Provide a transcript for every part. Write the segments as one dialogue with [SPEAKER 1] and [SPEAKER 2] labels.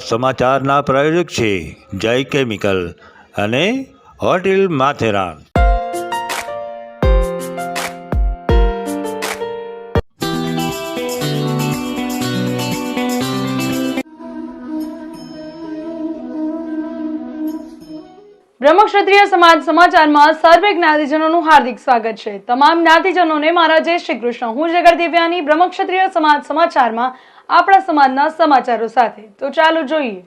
[SPEAKER 1] સમાચારના પ્રાયોજક છે જય કેમિકલ અને હોટેલ માથેરાન.
[SPEAKER 2] બ્રહ્મક્ષત્રિય સમાજ સમાચારમાં સર્વે જ્ઞાતિજનોનું હાર્દિક સ્વાગત છે. તમામ જ્ઞાતિજનોને મારા જય શ્રી કૃષ્ણ. હું જગર દિવ્યાની બ્રહ્મક્ષત્રિય સમાજ સમાચારમાં આપણા સમાજના સમાચારો સાથે. તો ચાલો જોઈએ.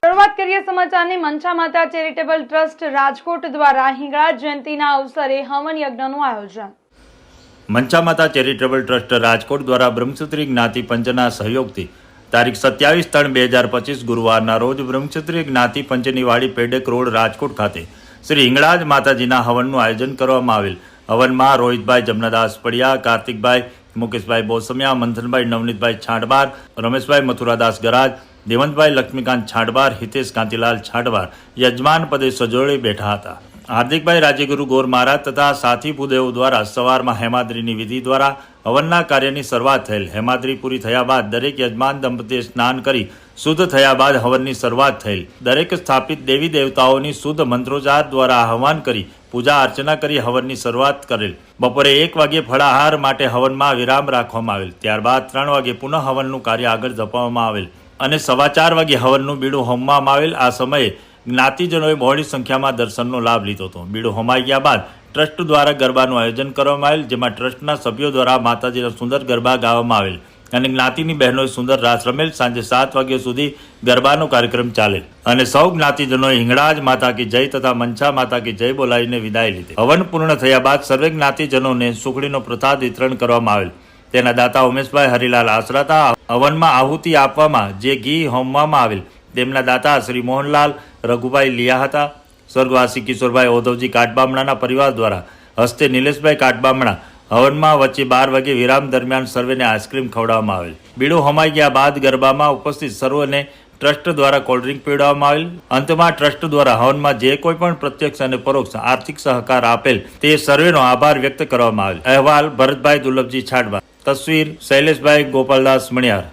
[SPEAKER 2] શરૂઆત કરીએ સમાચારની. મંચા માતા ચેરિટેબલ ટ્રસ્ટ રાજકોટ દ્વારા હિંગળાજ જયંતિના અવસરે હવન યજ્ઞનું આયોજન.
[SPEAKER 3] મંચા માતા ચેરિટેબલ ટ્રસ્ટ રાજકોટ દ્વારા બ્રહ્મક્ષત્રિય જ્ઞાતિ પંચના સહયોગથી તારીખ 27/3/2025 ગુરુવારના રોજ બ્રહ્મક્ષત્રિય જ્ઞાતિ પંચની વાડી પેડેક રોડ રાજકોટ ખાતે શ્રી હિંગળાજ માતાજીના હવનનું આયોજન કરવામાં આવેલ. હવનમાં રોહિતભાઈ જમનાદાસ પડિયા, કાર્તિકભાઈ મુકેશભાઈ બોસમિયા, મંથનભાઈ નવનીતભાઈ છાંટબાર, રમેશભાઈ મથુરાદાસ ગરાજ, દેવંતભાઈ લક્ષ્મીકાંત છાંટબાર, હિતેશ કાંતિલાલ છાંટબાર યજમાન પદે સજોડે બેઠા હતા. હાર્દિકભાઈ રાજ્યગુરુ ગોર મહારાજ તથા સાથી ભૂદેવો દ્વારા સવારમાં હેમાદ્રીની વિધિ દ્વારા હવનના કાર્યની શરૂઆત થયેલ. હેમાદ્રી પૂરી થયા બાદ દરેક યજમાન દંપતીએ સ્નાન કરી શુદ્ધ થયા બાદ હવનની શરૂઆત થયેલ. દરેક સ્થાપિત દેવી દેવતાઓની શુદ્ધ મંત્રોચ્ચાર દ્વારા આહવાન કરી પૂજા અર્ચના કરી હવનની શરૂઆત કરેલ. બપોરે 1 વાગ્યે ફળાહાર માટે હવનમાં વિરામ રાખવામાં આવેલ. ત્યારબાદ 3 વાગ્યે પુનઃ હવનનું કાર્ય આગળ ધપાવવામાં આવેલ અને 4:15 વાગ્યે હવનનું બીડું હોમવામાં આવેલ. આ સમયે જ્ઞાતિજનોએ બહોળી સંખ્યામાં દર્શનનો લાભ લીધો હતો. બીડું હોમાઈ ગયા બાદ ટ્રસ્ટ દ્વારા ગરબાનું આયોજન કરવામાં આવેલ, જેમાં ટ્રસ્ટના સભ્યો દ્વારા માતાજીના સુંદર ગરબા ગાવામાં આવેલ અને જ્ઞાતિની બહેનોએ સુંદર રાસ રમેલ. સાંજે 7 વાગ્યા સુધી ગરબાનો કાર્યક્રમ ચાલેલ અને સૌ જ્ઞાતિજનોએ હિંગળાજ માતા કી જય તથા મંચા માતા કી જય બોલાવીને વિદાય લીધી. હવન પૂર્ણ થયા બાદ સર્વે જ્ઞાતિજનોને સુખડીનો પ્રસાદ વિતરણ કરવામાં આવેલ. તેના દાતા ઉમેશભાઈ હરિલાલ આસરાતા. હવનમાં આહુતિ આપવામાં જે ઘી હોમવામાં આવેલ તેમના દાતા શ્રી મોહનલાલ રઘુભાઈ લિયા હતા. સ્વર્ગવાસી કિશોરભાઈ ઓધવજી કાટબામણાના પરિવાર દ્વારા હસ્તે નિલેશભાઈ કાટબામણા. હવનમાં વચ્ચે 12 વાગ્યે વિરામ દરમિયાન સર્વેને આઈસ્ક્રીમ ખવડાવવામાં આવેલ. બીડું હોમાઈ ગયા બાદ ગરબામાં ઉપસ્થિત સર્વને ટ્રસ્ટ દ્વારા કોલ્ડ્રિંક પીવડાવવામાં આવેલ. અંતમાં ટ્રસ્ટ દ્વારા હવનમાં જે કોઈ પણ પ્રત્યક્ષ અને પરોક્ષ આર્થિક સહકાર આપેલ તે સર્વેનો આભાર વ્યક્ત કરવામાં આવેલ. અહેવાલ ભરતભાઈ દુર્લભજી છાટબા. તસવીર શૈલેષભાઈ ગોપાલદાસ મણિયાર.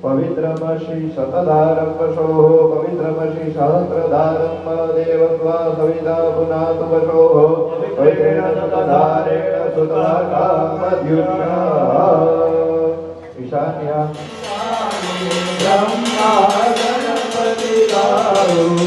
[SPEAKER 4] પવિત્રમશી શતધારમ વશો પવિત્રમશી સહસ્રધારમ દેવત્વા સવિતા પુનાત વશો પવિત્રેણ શતધારેણ સુતલાકામદ્યુષા ઈશાન્યા બ્રહ્મા ગણપતિ દારૂ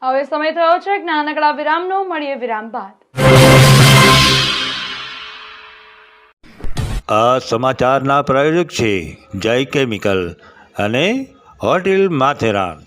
[SPEAKER 2] હવે સમય થયો છે એક નાનકડા વિરામનો. મળીએ વિરામ બાદ.
[SPEAKER 1] આ સમાચારના પ્રાયોજક છે જય કેમિકલ અને હોટેલ માથેરાન.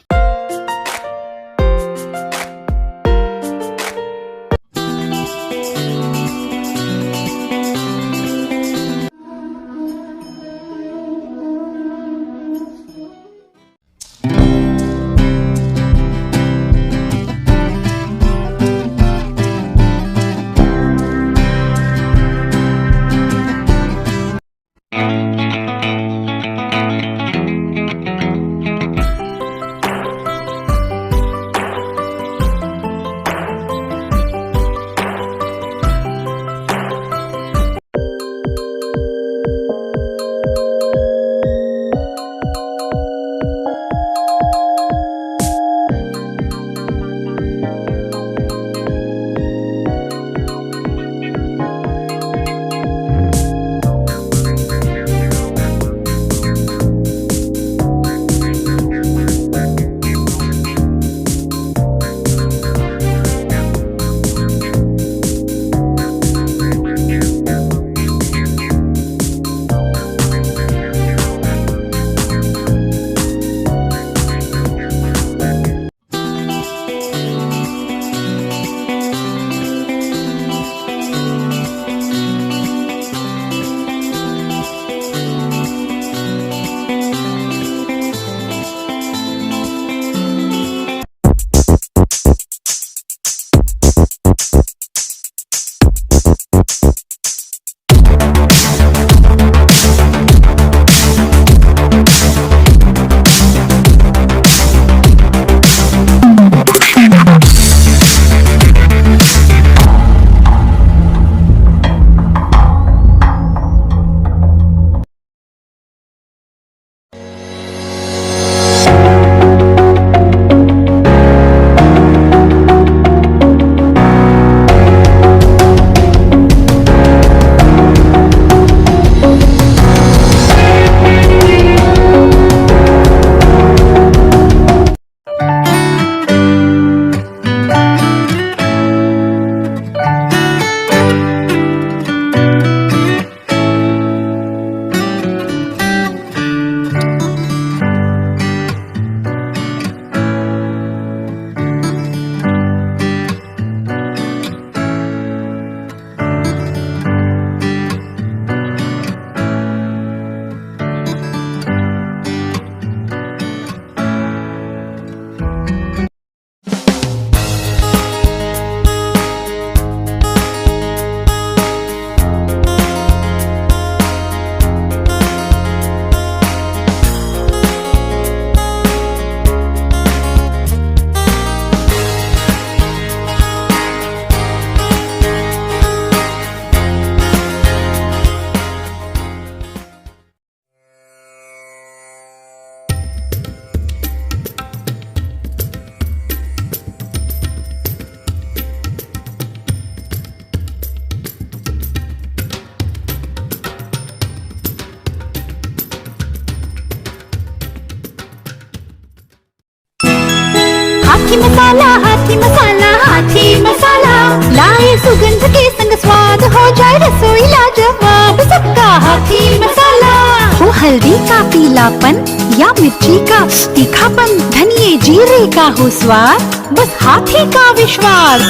[SPEAKER 5] हाथी मसाला लाए सुगंध के संग स्वाद हो जाए रसोई लाजवाब सबका हाथी मसाला। हो हल्दी का पीलापन या मिर्ची का तीखापन, धनिये जीरे का हो स्वाद, बस हाथी का विश्वास।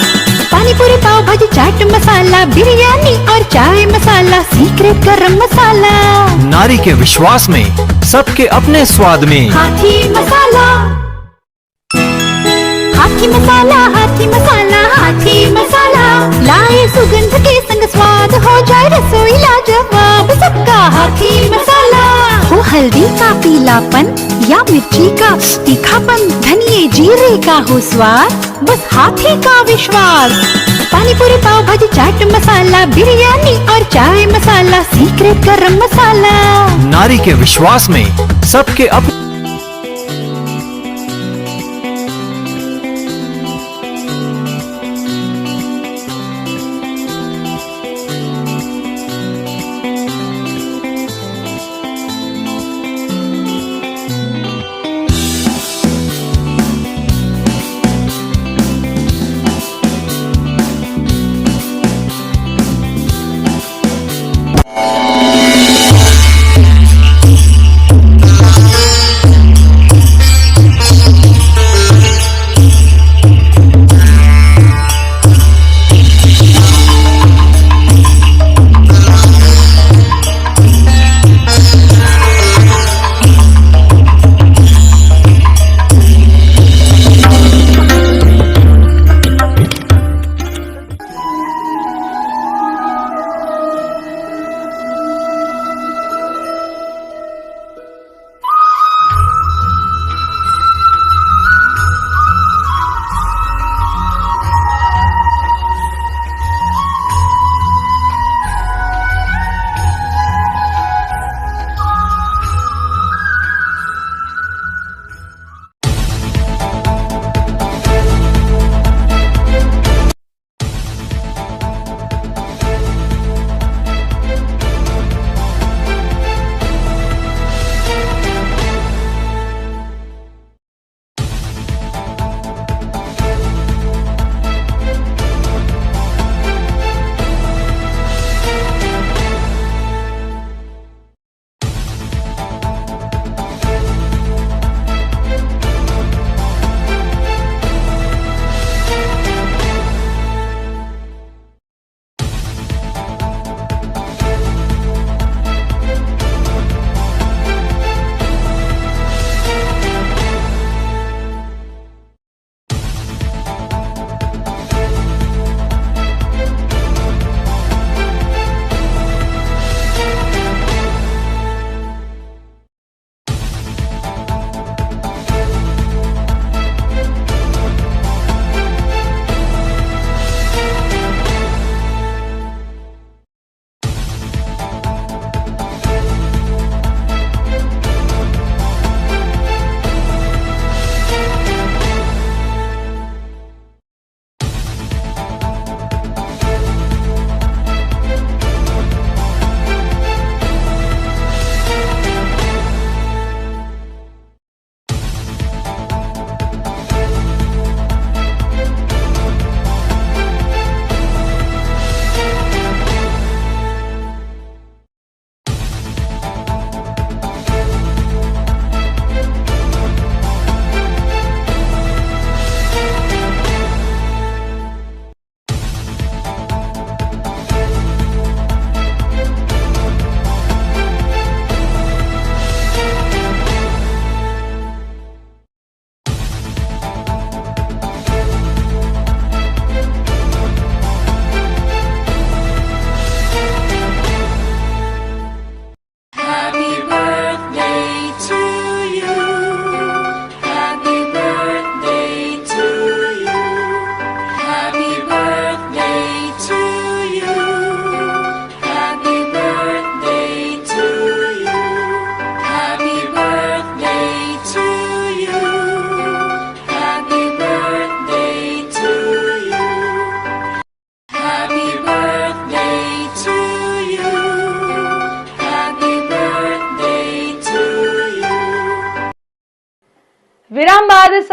[SPEAKER 5] पानी पूरी पाव भाजी चाट मसाला, बिरयानी और चाय मसाला, सीक्रेट गरम मसाला।
[SPEAKER 6] नारी के विश्वास में, सबके अपने स्वाद में,
[SPEAKER 5] हाथी मसाला। हाथी मसाला, हाथी मसाला, हाथी मसाला लाए सुगंध के संग स्वाद हो जाए रसोई लाजवाब सबका हाथी मसाला। हो हल्दी का पीलापन या मिर्ची का तीखापन, धनिये जीरे का हो स्वाद, बस हाथी का विश्वास। पानी पूरी पाव भाजी चाट मसाला, बिरयानी और चाय मसाला, सीक्रेट गरम मसाला।
[SPEAKER 6] नारी के विश्वास में, सबके अपने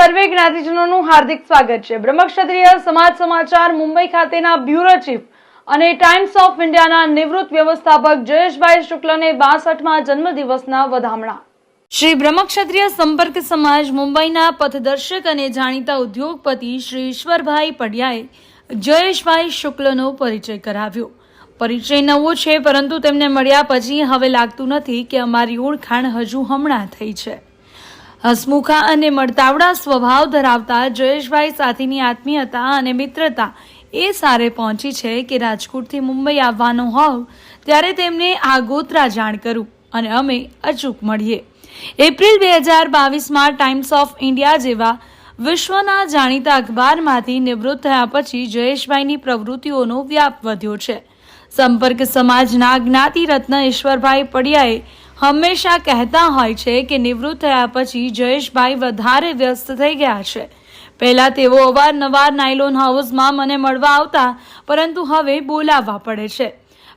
[SPEAKER 2] સર્વે જ્ઞાતિજનોનું હાર્દિક સ્વાગત છે. બ્રહ્મક્ષત્રિય સમાજ સમાચાર મુંબઈ ખાતેના બ્યુરો ચીફ અને ટાઈમ્સ ઓફ ઇન્ડિયાના નિવૃત્ત વ્યવસ્થાપક જયેશભાઈ શુક્લને 62મા જન્મદિવસના વધામણા. શ્રી બ્રહ્મક્ષત્રિય સંપર્ક સમાજ મુંબઈના પથદર્શક અને જાણીતા ઉદ્યોગપતિ શ્રી ઈશ્વરભાઈ પડિયાએ જયેશભાઈ શુક્લનો પરિચય કરાવ્યો. પરિચય નવો છે, પરંતુ તેમને મળ્યા પછી હવે લાગતું નથી કે અમારી ઓળખાણ હજુ હમણાં થઈ છે. હસમુખા અને મળતાવડા સ્વભાવ ધરાવતા જયેશભાઈ સાથેની આત્મીયતા અને મિત્રતા એ સારે પહોંચી છે કે રાજકોટથી મુંબઈ આવવાનો હોવ ત્યારે તેમને આગોતરા જાણ કરું અને અમે અચૂક મળીએ. એપ્રિલ 2022માં ટાઈમ્સ ઓફ ઇન્ડિયા જેવા વિશ્વના જાણીતા અખબારમાંથી નિવૃત્ત થયા પછી જયેશભાઈની પ્રવૃત્તિઓનો વ્યાપ વધ્યો છે. સંપર્ક સમાજના જ્ઞાતિ રત્ન ઈશ્વરભાઈ પડિયાએ હંમેશા કહેતા હોય છે કે નિવૃત્ત થયા પછી જયેશભાઈ વધારે વ્યસ્ત થઈ ગયા છે. પહેલા તેઓ અવારનવાર નાયલોન હાઉસમાં મને મળવા આવતા, પરંતુ હવે બોલાવવા પડે છે.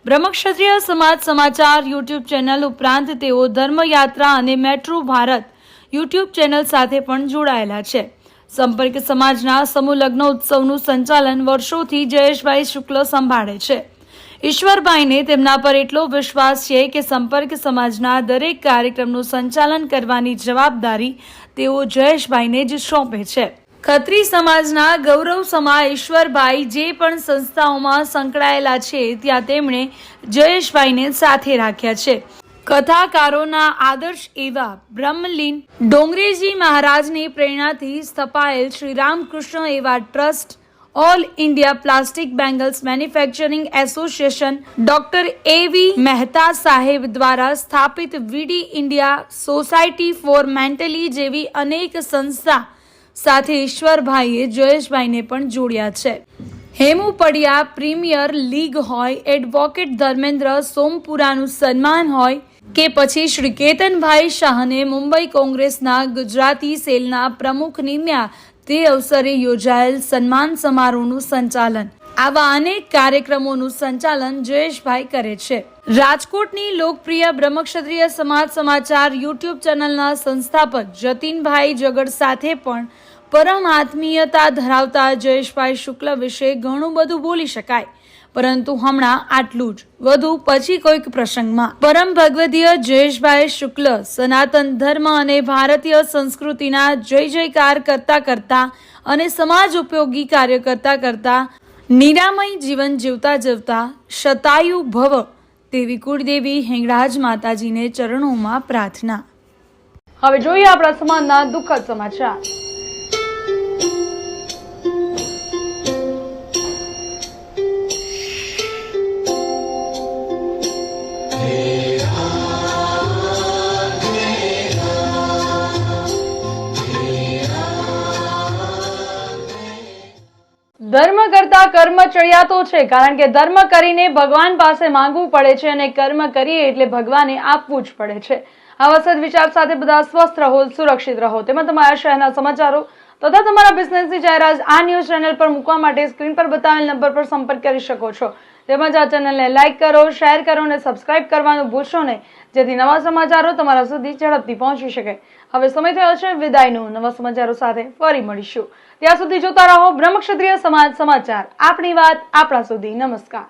[SPEAKER 2] બ્રહ્મક્ષત્રિય સમાજ સમાચાર યુટ્યુબ ચેનલ ઉપરાંત તેઓ ધર્મયાત્રા અને મેટ્રો ભારત યુટ્યુબ ચેનલ સાથે પણ જોડાયેલા છે. સંપર્ક સમાજના સમૂહ લગ્ન ઉત્સવનું સંચાલન વર્ષોથી જયેશભાઈ શુક્લ સંભાળે છે. ઈશ્વરભાઈને તેમના પર એટલો વિશ્વાસ છે કે સંપર્ક સમાજના દરેક કાર્યક્રમનું સંચાલન કરવાની જવાબદારી તેઓ જયેશભાઈને જ સોંપે છે. ખત્રી સમાજના ગૌરવ સમા ઈશ્વરભાઈ જે પણ સંસ્થાઓમાં સંકળાયેલા છે ત્યાં તેમણે જયેશભાઈને સાથે રાખ્યા છે. કથાકારોના આદર્શ એવા બ્રહ્મલીન ડોંગરેજી મહારાજની પ્રેરણાથી સ્થપાયેલ શ્રી રામકૃષ્ણ એવા trust, all India plastic bangles manufacturing association, doctor એવી મહેતા સાહેબ દ્વારા સ્થાપિત વીડી ઇન્ડિયા સોસાયટી ફોર મેન્ટલી જેવી અનેક સંસ્થા સાથે ઈશ્વરભાઈએ જયેશભાઈને પણ જોડ્યા છે. હેમુ પડિયા પ્રીમિયર લીગ હોય, એડવોકેટ ધર્મેન્દ્ર સોમપુરાનું સન્માન હોય કે પછી શ્રી કેતનભાઈ શાહને મુંબઈ કોંગ્રેસના ગુજરાતી સેલના પ્રમુખ નિમ્યા તે અવસરે યોજાયેલ સન્માન સમારોહનું સંચાલન, આવા અનેક કાર્યક્રમોનું સંચાલન જયેશભાઈ કરે છે. રાજકોટની લોકપ્રિય બ્રહ્મક્ષત્રિય સમાજ સમાચાર યુટ્યુબ ચેનલના સંસ્થાપક જતીનભાઈ જગડ સાથે પણ પરમ આત્મીયતા ધરાવતા જયેશભાઈ શુક્લ વિશે ઘણું બધું બોલી શકાય, પરંતુ હમણાં આટલું જ. વધુ પછી કોઈક પ્રસંગમાં. પરમ ભગવદીય જયેશભાઈ શુક્લ સનાતન ધર્મ અને ભારતીય સંસ્કૃતિના જય જયકાર કરતા કરતા અને સમાજ ઉપયોગી કાર્ય કરતા કરતા નિરામય જીવન જીવતા શતાયુ ભવ તેવી કુળદેવી હિંગળાજ માતાજીને ચરણોમાં પ્રાર્થના. હવે જોઈએ આપણા સમાજના દુઃખદ સમાચાર. ધર્મ કરતા કર્મ ચડિયાતો છે, કારણ કે ધર્મ કરીને ભગવાન પાસે માંગવું પડે છે અને કર્મ કરીએ એટલે ભગવાને આપવું જ પડે છે. આવા સદવિચાર સાથે બધા સ્વસ્થ રહો, સુરક્ષિત રહો. તેમાં તમારા શહેરના સમાચારો તથા તમારા બિઝનેસની જાહેરાત આ ન્યૂઝ ચેનલ પર મૂકવા માટે સ્ક્રીન પર બતાવેલ નંબર પર સંપર્ક કરી શકો છો. તેમજ આ ચેનલને લાઇક કરો, શેર કરો અને સબસ્ક્રાઇબ કરવાનું ભૂલશો નહીં, જેથી નવા સમાચારો તમારા સુધી ઝડપથી પહોંચી શકે. હવે સમય થયો છે વિદાયનો. નવા સમાચારો સાથે ફરી મળીશું. ત્યાં સુધી જોતા રહો બ્રહ્મક્ષત્રિય સમાજ સમાચાર. આપણી વાત આપણા સુધી. નમસ્કાર.